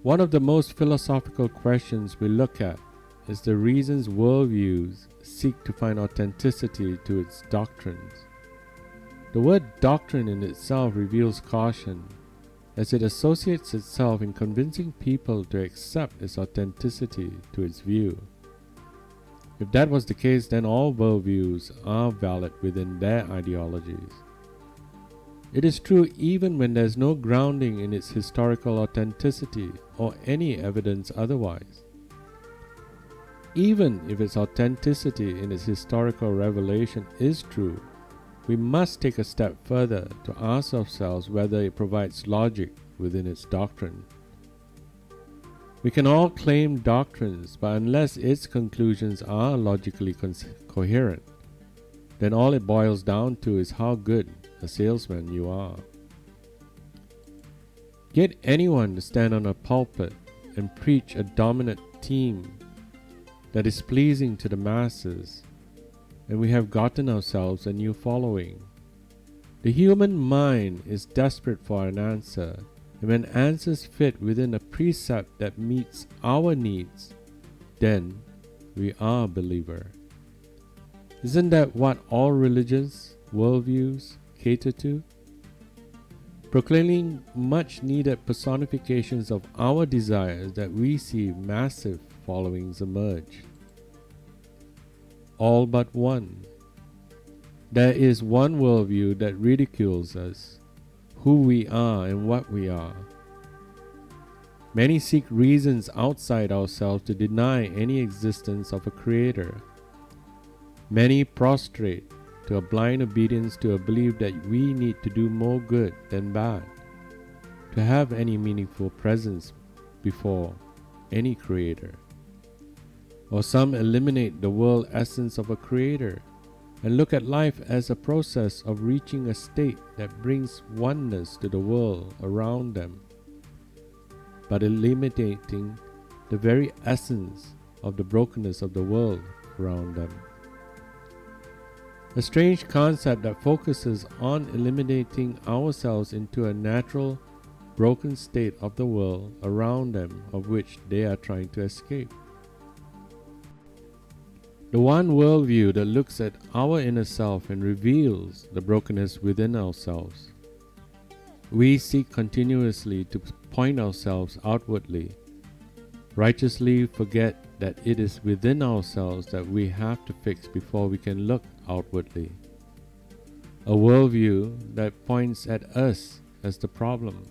One of the most philosophical questions we look at is the reasons worldviews seek to find authenticity to its doctrines. The word doctrine in itself reveals caution, as it associates itself in convincing people to accept its authenticity to its view. If that was the case, then all worldviews are valid within their ideologies. It is true even when there is no grounding in its historical authenticity or any evidence otherwise. Even if its authenticity in its historical revelation is true, we must take a step further to ask ourselves whether it provides logic within its doctrine. We can all claim doctrines, but unless its conclusions are logically coherent, then all it boils down to is how good a salesman you are. Get anyone to stand on a pulpit and preach a dominant theme that is pleasing to the masses, and we have gotten ourselves a new following. The human mind is desperate for an answer, and when answers fit within a precept that meets our needs, then we are a believer. Isn't that what all religions, worldviews cater to? Proclaiming much needed personifications of our desires that we see massive followings emerge. All but one. There is one worldview that ridicules us, who we are and what we are. Many seek reasons outside ourselves to deny any existence of a creator. Many prostrate to a blind obedience to a belief that we need to do more good than bad to have any meaningful presence before any creator. Or some eliminate the world essence of a creator and look at life as a process of reaching a state that brings oneness to the world around them, but eliminating the very essence of the brokenness of the world around them. A strange concept that focuses on eliminating ourselves into a natural, broken state of the world around them, of which they are trying to escape. The one worldview that looks at our inner self and reveals the brokenness within ourselves. We seek continuously to point ourselves outwardly, righteously forget that it is within ourselves that we have to fix before we can look outwardly. A worldview that points at us as the problem.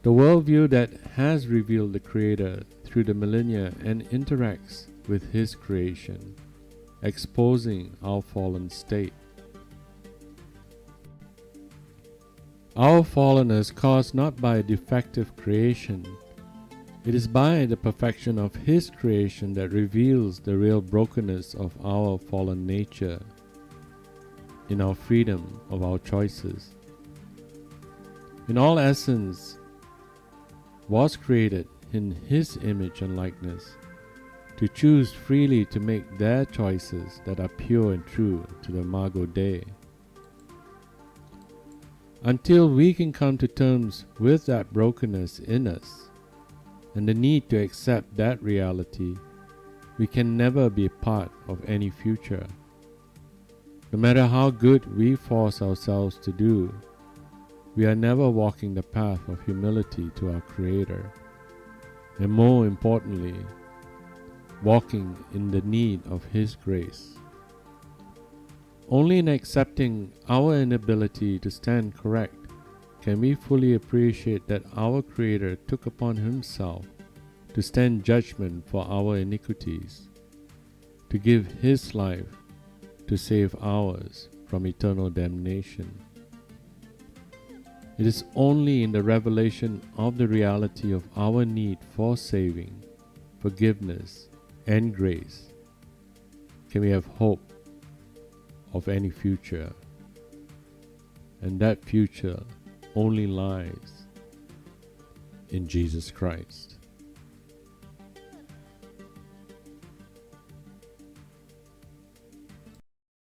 The worldview that has revealed the Creator through the millennia and interacts with His creation, exposing our fallen state. Our fallenness caused not by a defective creation, it is by the perfection of His creation that reveals the real brokenness of our fallen nature in our freedom of our choices. In all essence, was created in His image and likeness, to choose freely to make their choices that are pure and true to the Imago Dei. Until we can come to terms with that brokenness in us and the need to accept that reality, we can never be part of any future. No matter how good we force ourselves to do, we are never walking the path of humility to our Creator, and more importantly, walking in the need of His grace. Only in accepting our inability to stand correct can we fully appreciate that our Creator took upon Himself to stand judgment for our iniquities, to give His life to save ours from eternal damnation. It is only in the revelation of the reality of our need for saving, forgiveness, and grace can we have hope of any future, and that future only lies in Jesus Christ.